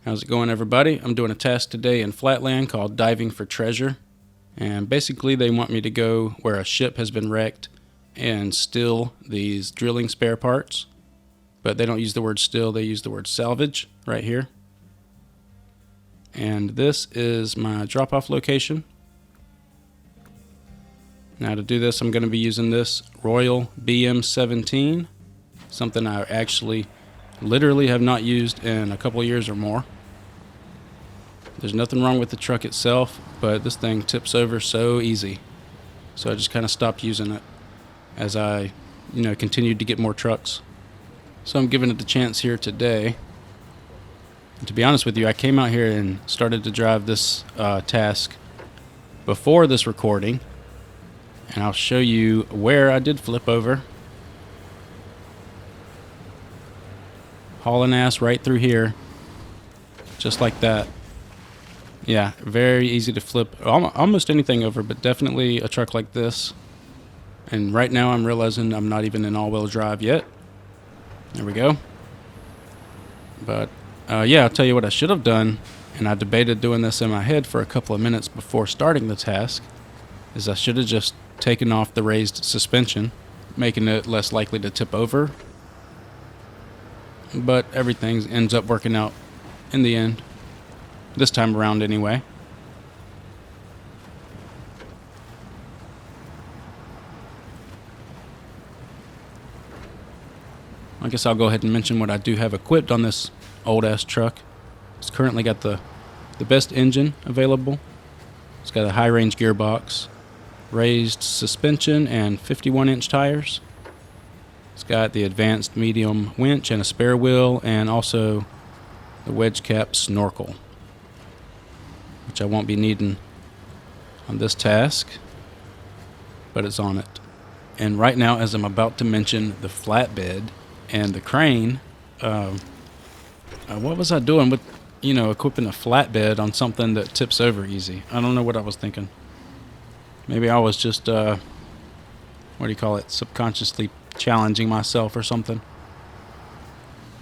How's it going, everybody? I'm doing a task today in Flatland called Diving for Treasure. And basically they want me to go where a ship has been wrecked and steal these drilling spare parts. But they don't use the word steal, they use the word salvage right here. And this is my drop-off location. Now to do this, I'm going to be using this Royal BM17, something I actually literally have not used in a couple years or more. There's nothing wrong with the truck itself, but this thing tips over so easy. So I just kind of stopped using it as I, continued to get more trucks. So I'm giving it the chance here today. And to be honest with you, I came out here and started to drive this task before this recording. And I'll show you where I did flip over. Hauling ass right through here. Just like that. Yeah, very easy to flip almost anything over, but definitely a truck like this. And right now I'm realizing I'm not even in all-wheel drive yet. There we go. But yeah, I'll tell you what I should have done, and I debated doing this in my head for a couple of minutes before starting the task, is I should have just taken off the raised suspension, making it less likely to tip over. But everything ends up working out in the end. This time around anyway. I guess I'll go ahead and mention what I do have equipped on this old ass truck. It's currently got the best engine available. It's got a high range gearbox, raised suspension, and 51-inch tires. It's got the advanced medium winch and a spare wheel, and also the wedge cap snorkel, which I won't be needing on this task, but it's on it. And right now, as I'm about to mention the flatbed and the crane, what was I doing with, equipping a flatbed on something that tips over easy? I don't know what I was thinking. Maybe I was just, subconsciously challenging myself or something.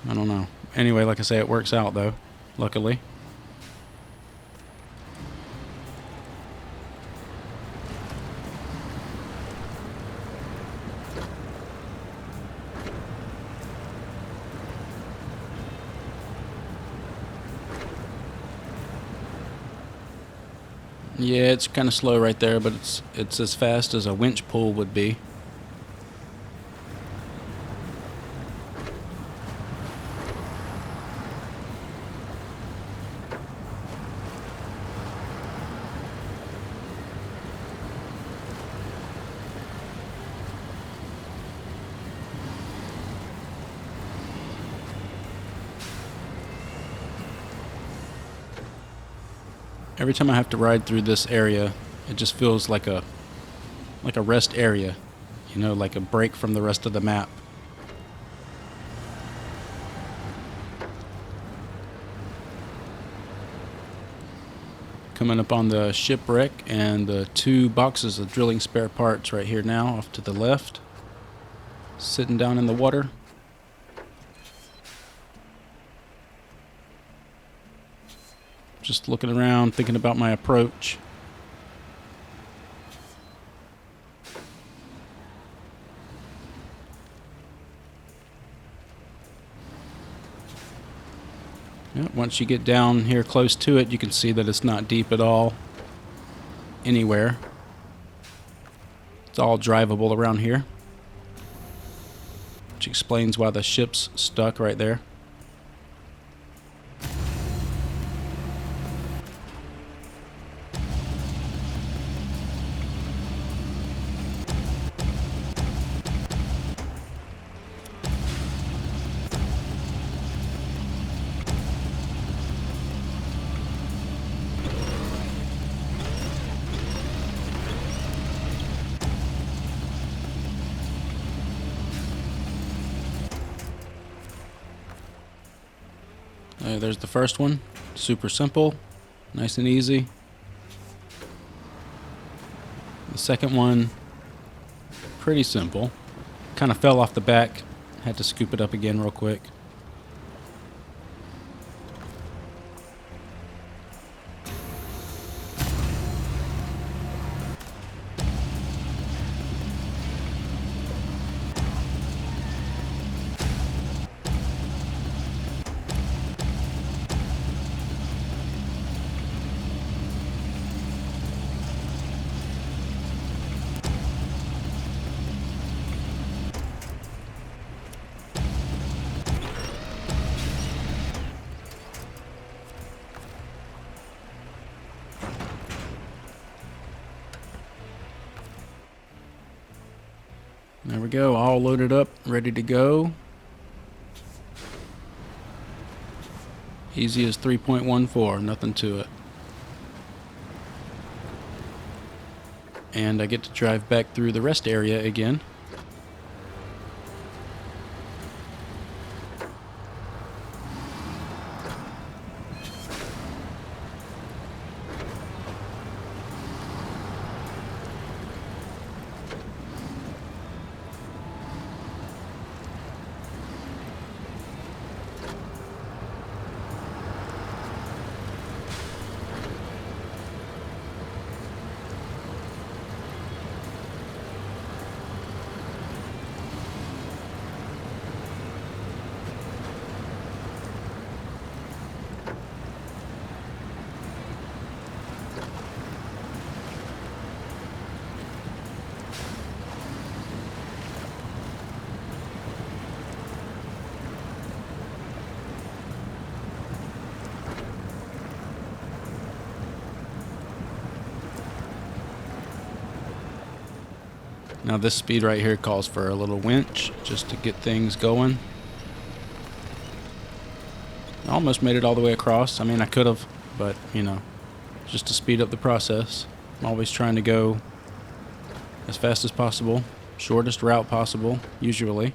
I don't know. Anyway, like I say, it works out though, luckily. Yeah, it's kind of slow right there, but it's as fast as a winch pull would be. Every time I have to ride through this area, it just feels like a rest area, like a break from the rest of the map. Coming up on the shipwreck and the 2 boxes of drilling spare parts right here now, off to the left, sitting down in the water. Just looking around, thinking about my approach. Yeah, once you get down here close to it, you can see that it's not deep at all anywhere. It's all drivable around here, which explains why the ship's stuck right there. There's the first one. Super simple, nice and easy. The second one, pretty simple. Kind of fell off the back. Had to scoop it up again real quick. go, all loaded up, ready to go. Easy as 3.14, nothing to it. And I get to drive back through the rest area again. Now this speed right here calls for a little winch just to get things going. I almost made it all the way across. I mean, I could have, but you know, just to speed up the process. I'm always trying to go as fast as possible, shortest route possible, usually.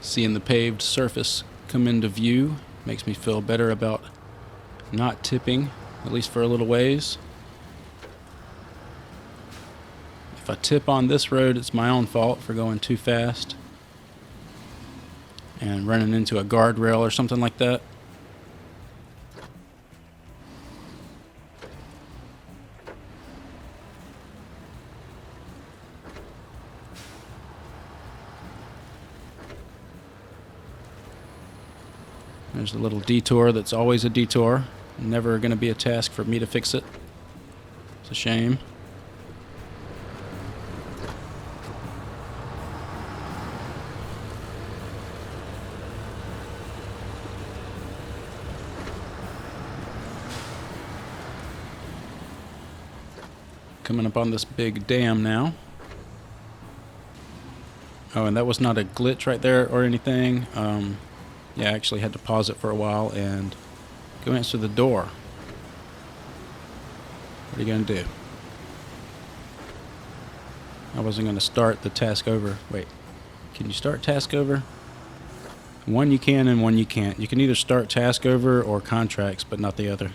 Seeing the paved surface come into view makes me feel better about not tipping, at least for a little ways. If I tip on this road, it's my own fault for going too fast and running into a guardrail or something like that. There's a little detour that's always a detour. Never going to be a task for me to fix it. It's a shame. Coming up on this big dam now. Oh, and that was not a glitch right there or anything. Yeah, I actually had to pause it for a while and go answer the door. What are you going to do? I wasn't going to start the task over. Wait, can you start task over? One you can and one you can't. You can either start task over or contracts, but not the other.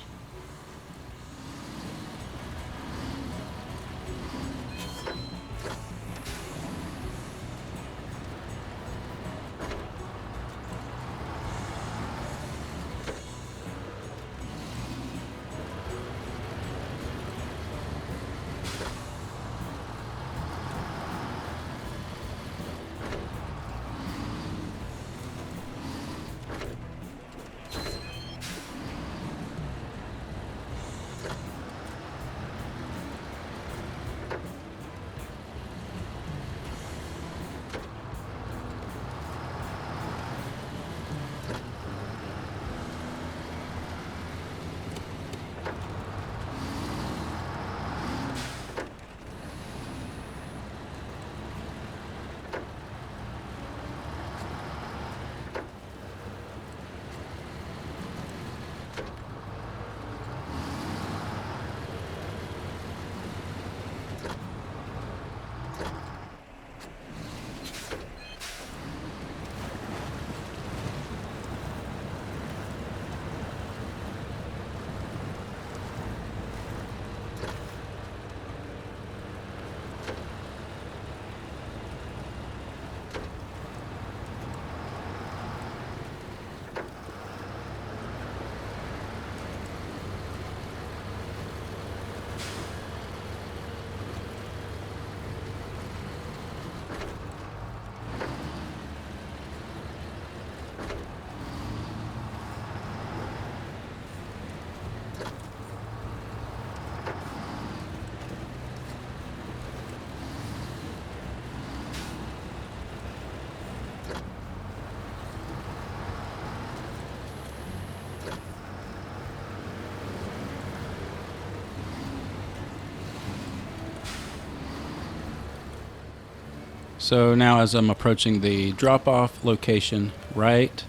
So now as I'm approaching the drop-off location, right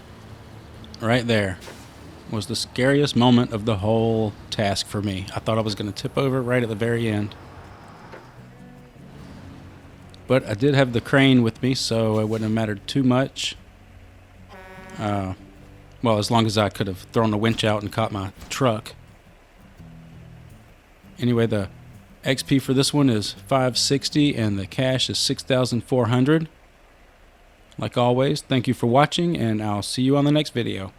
there was the scariest moment of the whole task for me. I thought I was going to tip over right at the very end. But I did have the crane with me, so it wouldn't have mattered too much. Well, as long as I could have thrown the winch out and caught my truck. Anyway, the XP for this one is 560 and the cash is 6,400. Like always, thank you for watching, and I'll see you on the next video.